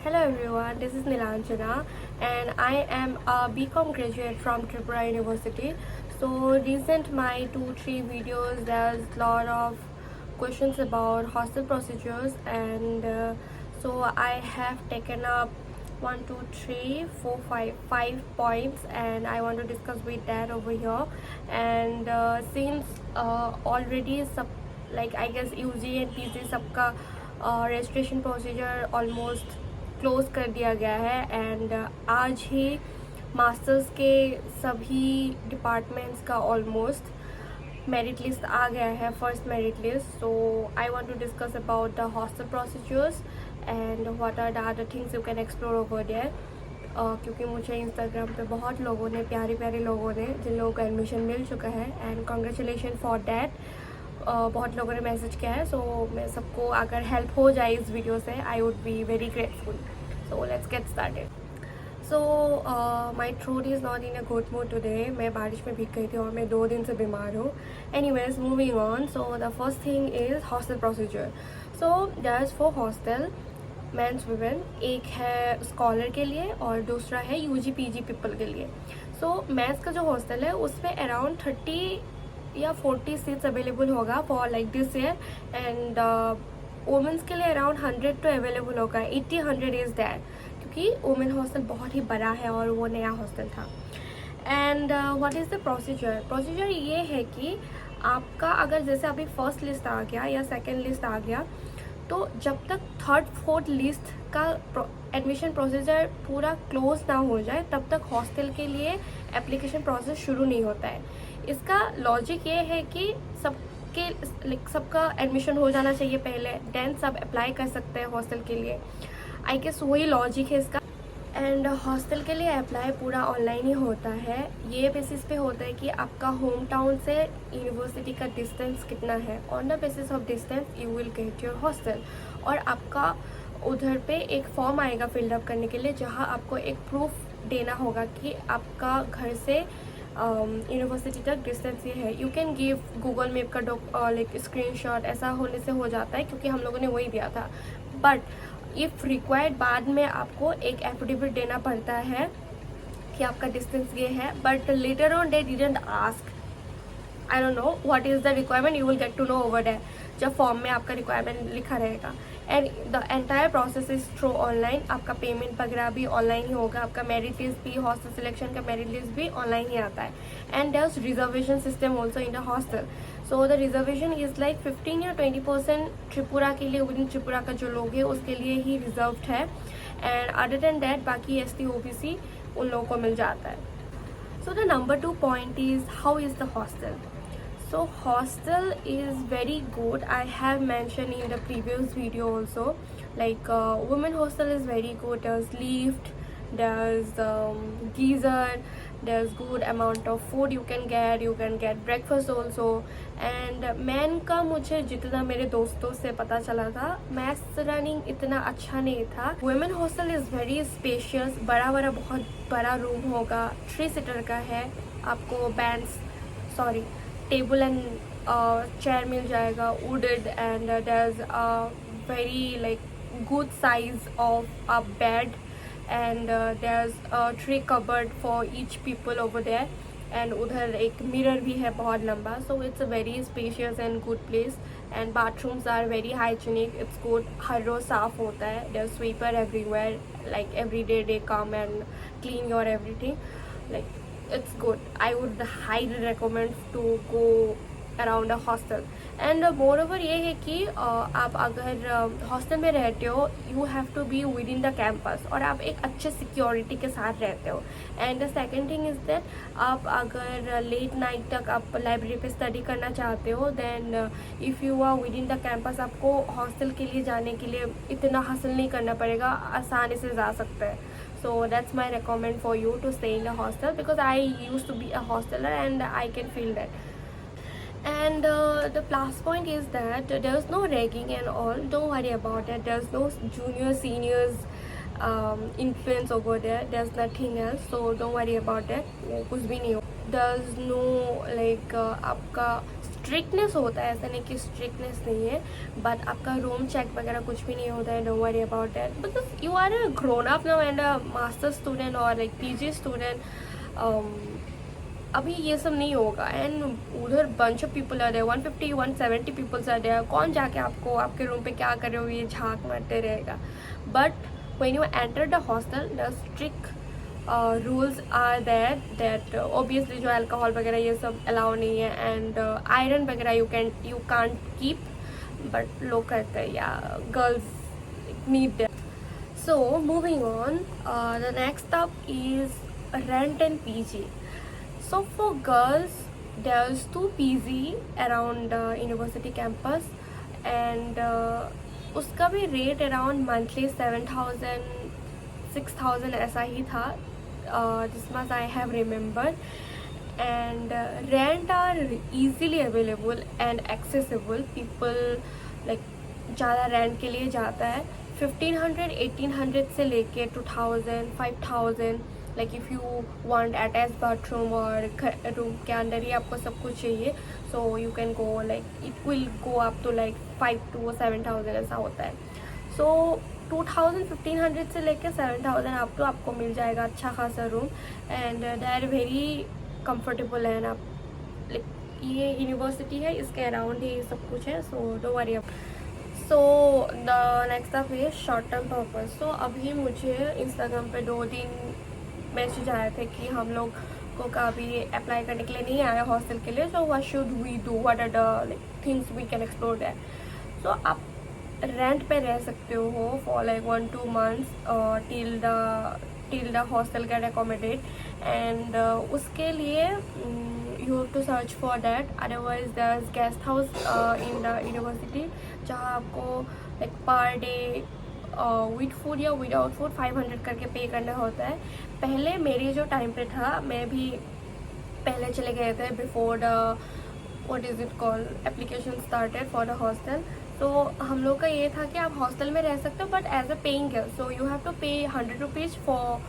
hello everyone, this is Nilanjana and I am a BCom graduate from Tripura University. So recent my 2-3 videos there's lot of questions about hostel procedures and so I have taken up 1, 2, 3, 4, 5 points and I want to discuss with that over here. And since already sub like I guess UG and PG सबका registration procedure almost close कर दिया गया है and आज ही masters के सभी departments का almost merit list आ गया है, first merit list. So I want to discuss about the hostel procedures and what are the other things you can explore over there. क्योंकि मुझे इंस्टाग्राम पे बहुत लोगों ने, प्यारे प्यारे लोगों ने, जिन लोगों का एडमिशन मिल चुका है एंड कॉन्ग्रेचुलेशन फॉर डैट, बहुत लोगों ने मैसेज किया है. सो मैं सबको अगर हेल्प हो जाए इस वीडियो से I would be very grateful. So let's get started. So my throat is not in a good mood today. मैं बारिश में भीग गई थी और मैं 2 दिन से बीमार हूँ. Anyways moving on. So the first thing is hostel procedure. So there is 4 hostel, men's women. एक है स्कॉलर के लिए और दूसरा है यूजी पीजी पीपल के लिए. सो मेंस का जो हॉस्टल है उसमें अराउंड 30 या 40 सीट्स अवेलेबल होगा for like this year and women's के लिए अराउंड 100 तो अवेलेबल होगा. 80-100 इज़ दैट, क्योंकि वुमेन हॉस्टल बहुत ही बड़ा है और वो नया हॉस्टल था. And what is the procedure. Procedure ये है कि आपका अगर जैसे अभी फर्स्ट लिस्ट आ गया या सेकेंड लिस्ट आ गया, तो जब तक थर्ड फोर्थ लिस्ट का एडमिशन प्रोसीजर पूरा क्लोज ना हो जाए तब तक हॉस्टल के लिए एप्लीकेशन प्रोसेस शुरू नहीं होता है. इसका लॉजिक ये है कि सबका एडमिशन हो जाना चाहिए पहले, देन सब अप्लाई कर सकते हैं हॉस्टल के लिए. आई गेस वही लॉजिक है इसका. एंड हॉस्टल के लिए अप्लाई पूरा ऑनलाइन ही होता है. ये बेसिस पे होता है कि आपका होम टाउन से यूनिवर्सिटी का डिस्टेंस कितना है. On the basis of distance you will get your hostel. और आपका उधर पे एक फॉर्म आएगा फिलअप करने के लिए, जहाँ आपको एक प्रूफ देना होगा कि आपका घर से यूनिवर्सिटी तक डिस्टेंस ये है. You can give Google map का लाइक स्क्रीनशॉट. ऐसा होने से हो जाता है क्योंकि हम लोगों ने वही दिया था. बट इफ़ रिक्वायर्ड बाद में आपको एक एफिडेविट देना पड़ता है कि आपका डिस्टेंस ये है. But later on they didn't ask. I don't know what is the requirement. You will get to know over there जब फॉर्म में आपका रिक्वायरमेंट लिखा रहेगा. And the entire process is through online. आपका पेमेंट वगैरह भी ऑनलाइन ही होगा. आपका मेरिट लिस्ट भी, हॉस्टल सिलेक्शन का मेरिट लिस्ट भी ऑनलाइन ही आता है. And there is reservation system also in the hostel. So the reservation is like 15 या 20% त्रिपुरा के लिए, विद इन त्रिपुरा का जो लोग हैं उसके लिए ही रिजर्व्ड है. एंड अदर देन दैट बाकी ST OBC उन लोगों को मिल जाता है. So the number 2 point is how is the hostel. So hostel is very good. I have mentioned in the previous video also, like women hostel is very good. There's lift, there's geyser, there's good amount of food you can get breakfast also. And men का मुझे जितना मेरे दोस्तों से पता चला था, maths running इतना अच्छा नहीं था. women hostel is very spacious. बड़ा बहुत बड़ा रूम होगा, 3 सीटर का है. आपको टेबल एंड चेयर मिल जाएगा, wooded. And there is a very like good size of a bed. And there is 3 cupboard for each people over there. And उधर एक मिरर भी है बहुत लंबा. So it's a very spacious and good place. And bathrooms are very hygienic. It's good. हर रोज साफ होता है. There sweeper everywhere. Like every day come and clean your everything. Like it's good. I would highly recommend to go around a hostel. And moreover ये है कि आप अगर हॉस्टल में रहते हो, you have to be within the campus और आप एक अच्छे सिक्योरिटी के साथ रहते हो. And the second thing is that आप अगर लेट नाइट तक आप लाइब्रेरी पे स्टडी करना चाहते हो, then if you are within the campus आपको हॉस्टल के लिए जाने के लिए इतना हासिल नहीं करना पड़ेगा, आसानी से जा सकते हैं. So that's my recommend for you to stay in a hostel, because I used to be a hosteler and I can feel that. And the plus point is that there's no ragging and all. Don't worry about it. There's no junior seniors influence over there. There's nothing else, so don't worry about it. कुछ भी नहीं हो. There's no like आपका strictness होता है, ऐसा नहीं कि स्ट्रिक्टनेस नहीं है, बट आपका रूम चेक वगैरह कुछ भी नहीं होता है. Don't worry about that because you are a grown up now and a master student और लाइक पीजी स्टूडेंट. अभी ये सब नहीं होगा. एंड उधर बंच ऑफ पीपल आ रहे, 150-170 पीपल्स आ रहे. कौन जाके आपको आपके रूम पे क्या कर रहे हो ये झांक मारते रहेगा. But when you enter the hostel the strict rules are that obviously जो अल्कोहल वगैरह ये सब अलाउ नहीं है. एंड आयरन वगैरह यू कांट कीप, बट लोग करते हैं या girls need that. So moving on, the next up is rent and PG. So for girls, there's 2 PG around university campus, and उसका भी रेट अराउंड मंथली 7,000-6,000 ऐसा ही था, this much I have remembered. And rent are easily available and accessible. People like ज़्यादा rent के लिए जाता है. 1,500-1,800 से लेके 2,000 5,000. Like if you want attach bathroom और रूम के अंदर ही आपको सब कुछ चाहिए, so you can go like it will go up to like 5,000 to 7,000 ऐसा होता है. सो 2,000-1,500 से लेके 7,000 आप तो आपको मिल जाएगा अच्छा खासा room. And they are very comfortable. And आप लाइक ये यूनिवर्सिटी है, इसके अराउंड ही सब कुछ है, so don't worry. So the next up is short term purpose. So अभी मुझे इंस्टाग्राम पे 2 दिन मैसेज आए थे कि हम लोग को कभी अप्लाई करने के लिए नहीं आया हॉस्टल के लिए. So what should we do, what are the like things we can explore that. So आप रेंट पे रह सकते हो for like 1-2 months till the hostel get accommodate. And उसके लिए you have to search for that. Otherwise there's guest house in the university जहाँ आपको like per day with food या विदाउट फूड 500 करके पे करना होता है. पहले मेरी जो टाइम पे था, मैं भी पहले चले गए थे before the what is it call application started for the hostel. तो हम लोग का ये था कि आप हॉस्टल में रह सकते हो but as a paying guest. So you have to pay 100 rupees for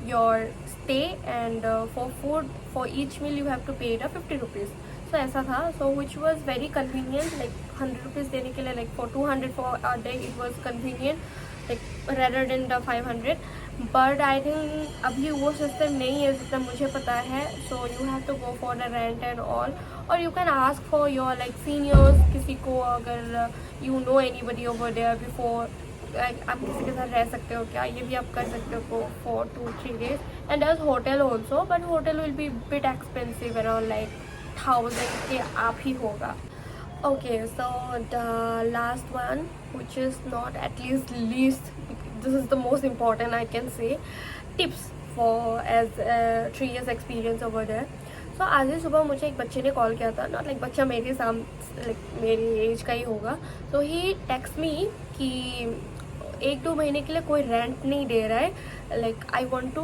your stay and for food for each meal you have to pay 50 rupees. So ऐसा था. So which was very convenient. Like 100 rupees देने के लिए like for 200 for a day it was convenient like rather than the 500. But I think अभी वो system नहीं है जितना मुझे पता है. So you have to go for the rent and all, और you can ask for your like seniors, किसी को अगर you know anybody over there before, आप किसी के साथ रह सकते हो क्या, ये भी आप कर सकते हो for 2-3 days. And there is hotel also, but hotel will be bit expensive around like 1,000 के आप ही होगा. Okay, so the last one, which is not at least, this is the most important I can say, tips for as 3 years experience over there. So आज ही सुबह मुझे एक बच्चे ने call किया था, नॉट लाइक बच्चा मेरे लाइक मेरी एज का ही होगा. सो ही टेक्स्ट मी कि 1-2 महीने के लिए कोई रेंट नहीं दे रहा है. Like I want to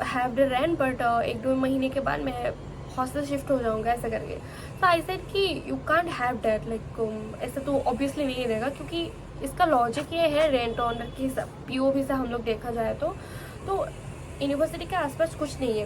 have the rent but 1-2 महीने के बाद मैं हॉस्टल शिफ्ट हो जाऊंगा ऐसा करके. तो आई सेड कि you can't have that, like ऐसा तो ऑब्वियसली नहीं रहेगा, क्योंकि इसका लॉजिक ये है रेंट ऑनर की POV से हम लोग देखा जाए तो यूनिवर्सिटी के आसपास कुछ नहीं है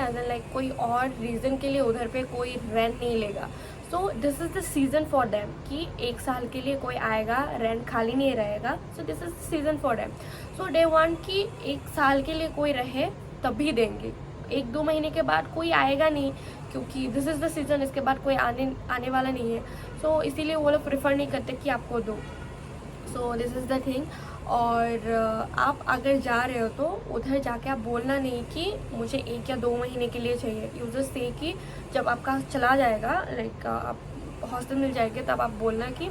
एज एन लाइक कोई और रीज़न के लिए उधर पे कोई रेंट नहीं लेगा. So this is the season for them कि 1 साल के लिए कोई आएगा, रेंट खाली नहीं रहेगा. So this is the season for them. So day want कि 1 साल के लिए कोई रहे तभी देंगे. 1-2 महीने के बाद कोई आएगा नहीं, क्योंकि दिस इज़ द सीज़न, इसके बाद कोई आने वाला नहीं है. सो इसीलिए वो लोग प्रेफर नहीं करते कि आपको दो. So this is the thing. और आप अगर जा रहे हो तो उधर जाके आप बोलना नहीं कि मुझे 1 या 2 महीने के लिए चाहिए. यू जस्ट से कि जब आपका चला जाएगा, लाइक आप हॉस्टल मिल जाएंगे, तब आप बोलना कि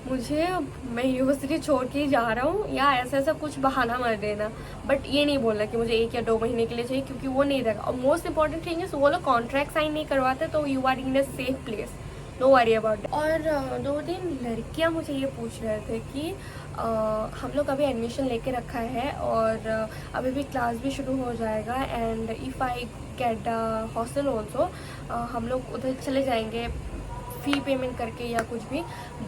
मुझे मैं यूनिवर्सिटी छोड़ के ही जा रहा हूँ, या ऐसा कुछ बहाना मत देना. बट ये नहीं बोलना कि मुझे 1 या 2 महीने के लिए चाहिए, क्योंकि वो नहीं रहेगा. और मोस्ट इंपॉर्टेंट थिंग इज वो लोग कॉन्ट्रैक्ट साइन नहीं करवाते, तो you are in a safe place, no worry about. और 2-3 लड़कियाँ मुझे ये पूछ रहे थे कि हम लोग अभी एडमिशन लेके रखा है और अभी भी क्लास भी शुरू हो जाएगा. And if I get the hostel also, हम लोग उधर चले जाएंगे फ़ी पेमेंट करके या कुछ भी.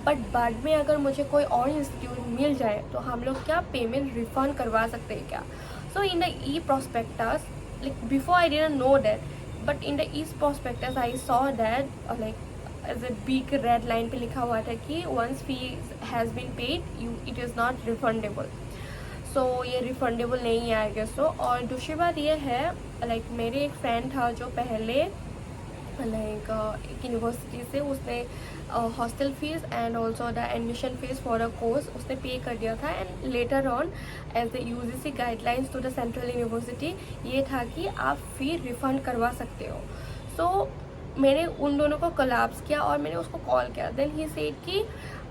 बट बाद में अगर मुझे कोई और इंस्टीट्यूट मिल जाए तो हम लोग क्या पेमेंट रिफंड करवा सकते हैं क्या. So in the E prospectus, like before I didn't know that, but in the east prospectus I saw that like as a big red line पे लिखा हुआ था कि once fee has been paid you it is not refundable. So ये refundable नहीं है I guess. सो और दूसरी बात ये है लाइक मेरे एक फ्रेंड था जो पहले लाइक एक यूनिवर्सिटी से उसने hostel fees and also the admission fees for a course उसने पे कर दिया था. And later on as the UGC guidelines to the central university ये था कि आप फ़ी रिफ़ंड करवा सकते हो. सो मैंने उन दोनों को कोलैप्स किया और मैंने उसको कॉल किया. देन ही सेड कि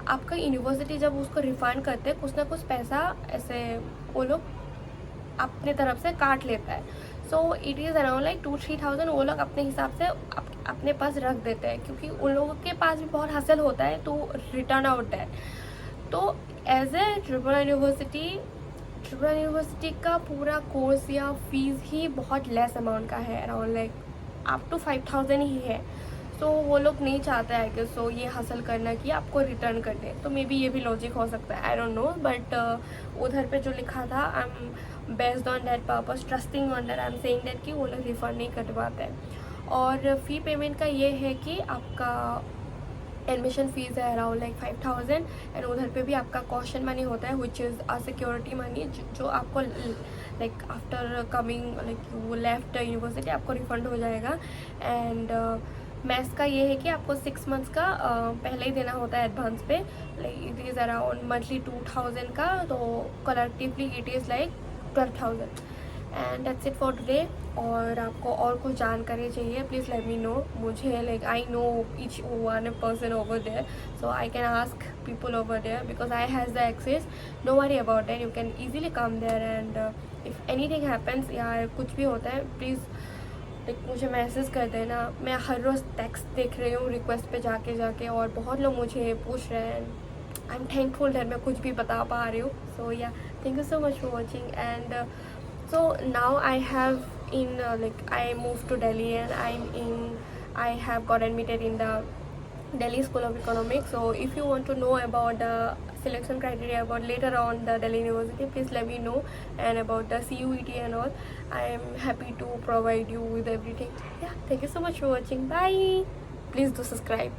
आपका यूनिवर्सिटी जब उसको रिफ़ंड करते हैं कुछ ना कुछ पैसा ऐसे वो लोग अपने तरफ से काट लेता है. So it is around like 2-3 thousand वो लोग अपने हिसाब से अपने पास रख देते हैं क्योंकि उन लोगों के पास भी बहुत हासिल होता है टू रिटर्न आउट दैट. तो एज ए ट्रिपुरा यूनिवर्सिटी का पूरा कोर्स या फीस ही बहुत लेस अमाउंट का है, अराउंड लाइक अप टू 5,000 ही है. सो वो लोग नहीं चाहते हैं कि सो ये हासिल करना कि आपको रिटर्न कर दें. तो मे बी ये भी लॉजिक हो सकता है, आई डोंट नो. बट उधर पे जो लिखा था I am based on that purpose trusting on that I am saying that कि वो लोग रिफ़ंड नहीं करवाते हैं. और फ़ी पेमेंट का ये है कि आपका एडमिशन फ़ीस है अराउंड लाइक 5,000 एंड उधर पे भी आपका कॉशन मनी होता है which is a security money जो आपको लाइक आफ्टर कमिंग लाइक वो लेफ्ट यूनिवर्सिटी आपको रिफ़ंड हो जाएगा. एंड मैथ्स का ये है कि आपको 6 मंथ्स का पहले ही देना होता है advance pay. Like it is around monthly 2,000 का, तो collectively it is like 12,000. And that's it for today. और आपको और कुछ जानकारी चाहिए प्लीज़ लेट मी नो. मुझे like I know each one person over there so I can ask people over there because I has the access. No worry about that, you can easily come there. And if anything happens या कुछ भी होता है please like मुझे message कर देना. मैं हर रोज़ text देख रही हूँ रिक्वेस्ट पे जाके और बहुत लोग मुझे पूछ रहे हैं. आई एम थैंकफुल दैट मैं कुछ भी बता पा रही हूँ. सो या thank you so much for watching. And so now I have in like I moved to Delhi and I have got admitted in the Delhi School of Economics. So if you want to know about the selection criteria about later on the Delhi University, please let me know, and about the CUET and all. I am happy to provide you with everything. Yeah, thank you so much for watching. Bye. Please do subscribe.